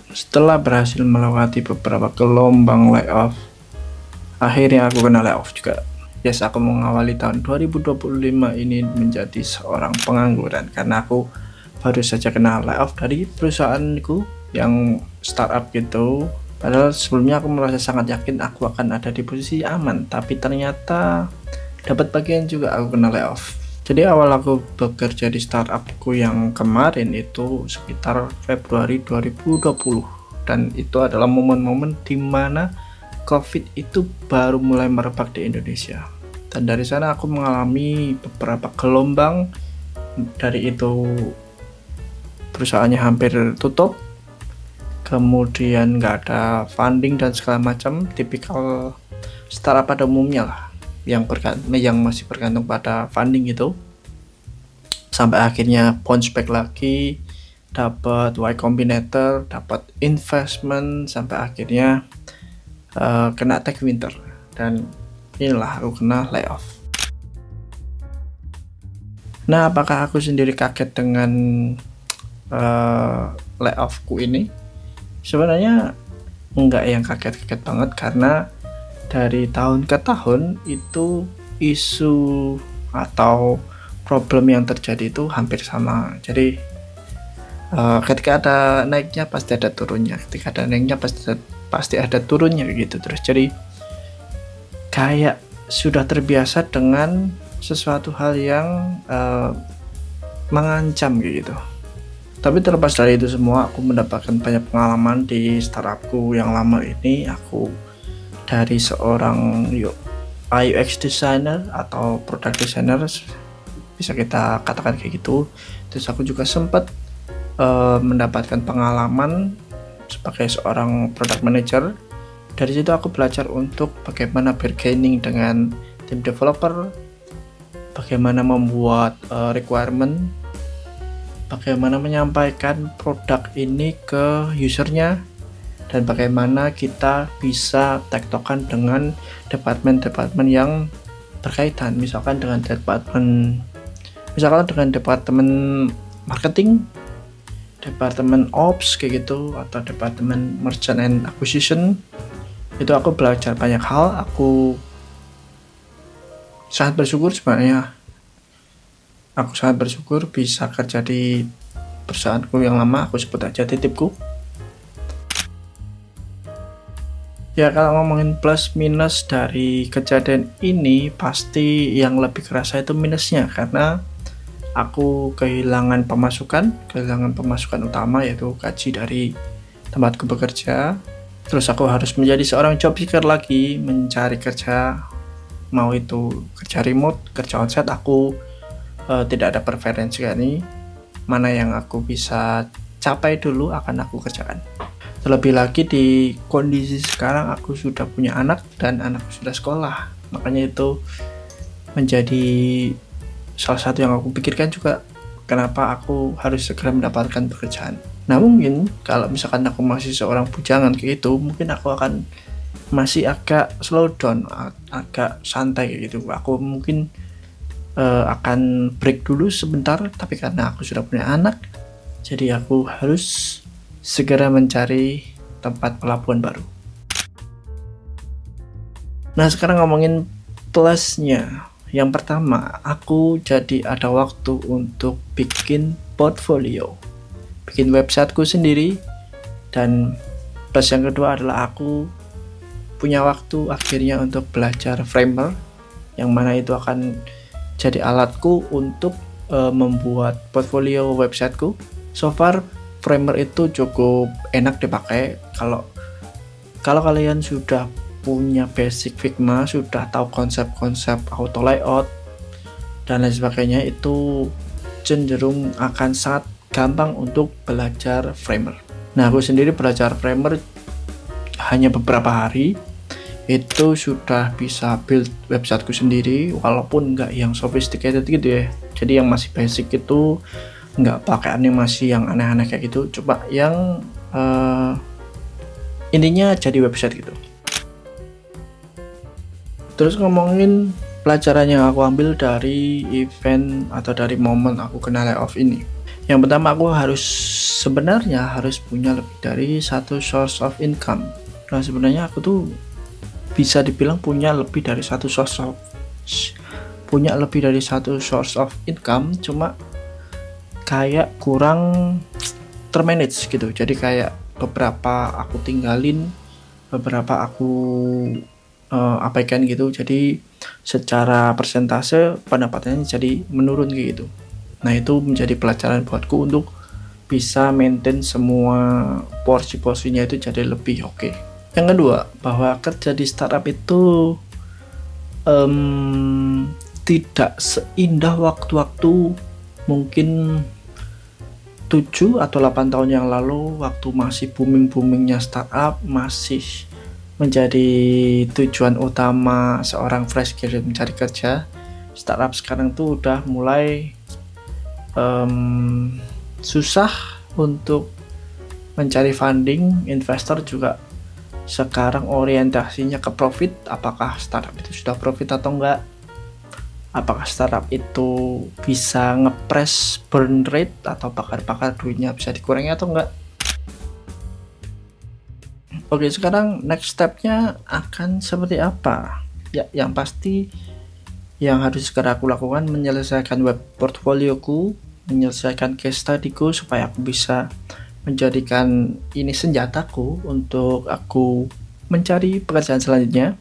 Setelah berhasil melewati beberapa gelombang layoff, akhirnya aku kena layoff juga. Yes, aku mengawali tahun 2025 ini menjadi seorang pengangguran karena aku baru saja kena layoff dari perusahaanku yang startup gitu. Padahal sebelumnya aku merasa sangat yakin aku akan ada di posisi aman, tapi ternyata dapat bagian juga aku kena layoff. Jadi awal aku bekerja di startupku yang kemarin itu sekitar Februari 2020, dan itu adalah momen-momen dimana COVID itu baru mulai merebak di Indonesia. Dan dari sana aku mengalami beberapa gelombang. Dari itu perusahaannya hampir tutup, kemudian nggak ada funding dan segala macam, tipikal startup pada umumnya lah yang masih bergantung pada funding itu, sampai akhirnya bounce back lagi, dapat Y Combinator, dapat investment, sampai akhirnya kena tech winter, dan inilah aku kena layoff. Nah, apakah aku sendiri kaget dengan layoffku ini? Sebenarnya enggak yang kaget-kaget banget, karena dari tahun ke tahun itu isu atau problem yang terjadi itu hampir sama. Jadi ketika ada naiknya pasti ada turunnya, ketika ada naiknya pasti ada turunnya gitu terus. Jadi kayak sudah terbiasa dengan sesuatu hal yang mengancam gitu. Tapi terlepas dari itu semua, aku mendapatkan banyak pengalaman di startupku yang lama ini. Aku dari seorang UI UX designer atau product designer, bisa kita katakan kayak gitu. Terus aku juga sempat mendapatkan pengalaman sebagai seorang product manager. Dari situ aku belajar untuk bagaimana bargaining dengan tim developer, bagaimana membuat requirement, bagaimana menyampaikan produk ini ke usernya, dan bagaimana kita bisa tektokan dengan departemen-departemen yang berkaitan, misalkan dengan departemen marketing, departemen ops kayak gitu, atau departemen merchant and acquisition. Itu aku belajar banyak hal. Aku sangat bersyukur sebenarnya. Aku sangat bersyukur bisa kerja di perusahaanku yang lama, aku sebut aja titipku. Ya, kalau ngomongin plus minus dari kejadian ini, pasti yang lebih kerasa itu minusnya, karena aku kehilangan pemasukan utama, yaitu gaji dari tempatku bekerja. Terus aku harus menjadi seorang job seeker lagi, mencari kerja, mau itu kerja remote, kerja onsite. Aku tidak ada preferensi ini, mana yang aku bisa capai dulu akan aku kerjakan. Terlebih lagi di kondisi sekarang aku sudah punya anak dan anakku sudah sekolah, makanya itu menjadi salah satu yang aku pikirkan juga kenapa aku harus segera mendapatkan pekerjaan. Nah, mungkin kalau misalkan aku masih seorang bujangan kayak gitu, mungkin aku akan masih agak slow down, agak santai kayak gitu. Aku mungkin akan break dulu sebentar, tapi karena aku sudah punya anak, jadi aku harus segera mencari tempat pelabuhan baru. Nah, sekarang ngomongin plusnya. Yang pertama, aku jadi ada waktu untuk bikin portfolio, bikin websiteku sendiri. Dan plus yang kedua adalah aku punya waktu akhirnya untuk belajar Framer, yang mana itu akan jadi alatku untuk membuat portfolio websiteku. So far Framer itu cukup enak dipakai. Kalau kalian sudah punya basic Figma, sudah tahu konsep-konsep auto layout dan lain sebagainya, itu cenderung akan sangat gampang untuk belajar Framer. Nah, aku sendiri belajar Framer hanya beberapa hari, itu sudah bisa build websiteku sendiri, walaupun nggak yang sophisticated gitu ya. Jadi yang masih basic itu, nggak pakai animasi yang aneh-aneh kayak gitu, coba yang intinya jadi website gitu. Terus ngomongin pelajaran yang aku ambil dari event atau dari momen aku kena layoff ini. Yang pertama, aku harus sebenarnya harus punya lebih dari satu source of income. Nah sebenarnya aku tuh bisa dibilang punya lebih dari satu source of income, cuma kayak kurang termanage gitu. Jadi kayak beberapa aku tinggalin, beberapa aku abaikan gitu. Jadi secara persentase pendapatannya jadi menurun gitu. Nah itu menjadi pelajaran buatku untuk bisa maintain semua porsi-porsinya itu jadi lebih oke. Yang kedua, bahwa kerja di startup itu tidak seindah waktu-waktu mungkin 7 atau 8 tahun yang lalu, waktu masih booming-boomingnya startup, masih menjadi tujuan utama seorang fresh graduate mencari kerja. Startup sekarang tuh udah mulai susah untuk mencari funding. Investor juga sekarang orientasinya ke profit. Apakah startup itu sudah profit atau enggak? Apakah startup itu bisa ngepres burn rate atau bakar duitnya bisa dikurangi atau enggak? Oke, sekarang next stepnya akan seperti apa? Ya, yang pasti yang harus segera aku lakukan menyelesaikan web portfolioku, menyelesaikan case studyku supaya aku bisa menjadikan ini senjataku untuk aku mencari pekerjaan selanjutnya.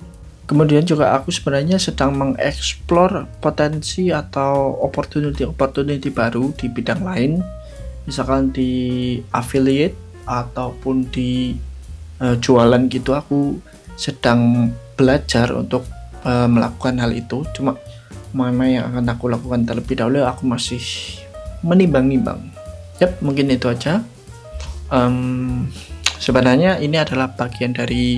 Kemudian juga aku sebenarnya sedang mengeksplor potensi atau opportunity baru di bidang lain, misalkan di affiliate ataupun di jualan gitu. Aku sedang belajar untuk melakukan hal itu. Cuma mana yang akan aku lakukan terlebih dahulu aku masih menimbang-nimbang. Yap, mungkin itu aja. Sebenarnya ini adalah bagian dari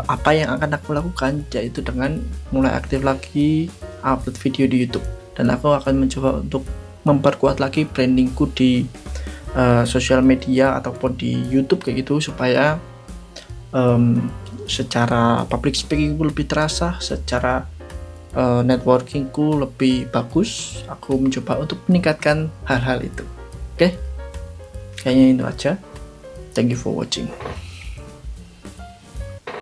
apa yang akan aku lakukan, yaitu dengan mulai aktif lagi upload video di YouTube, dan aku akan mencoba untuk memperkuat lagi brandingku di sosial media ataupun di YouTube kayak gitu, supaya secara public speakingku lebih terasa, secara networkingku lebih bagus. Aku mencoba untuk meningkatkan hal-hal itu. Oke, kayaknya itu aja. Thank you for watching.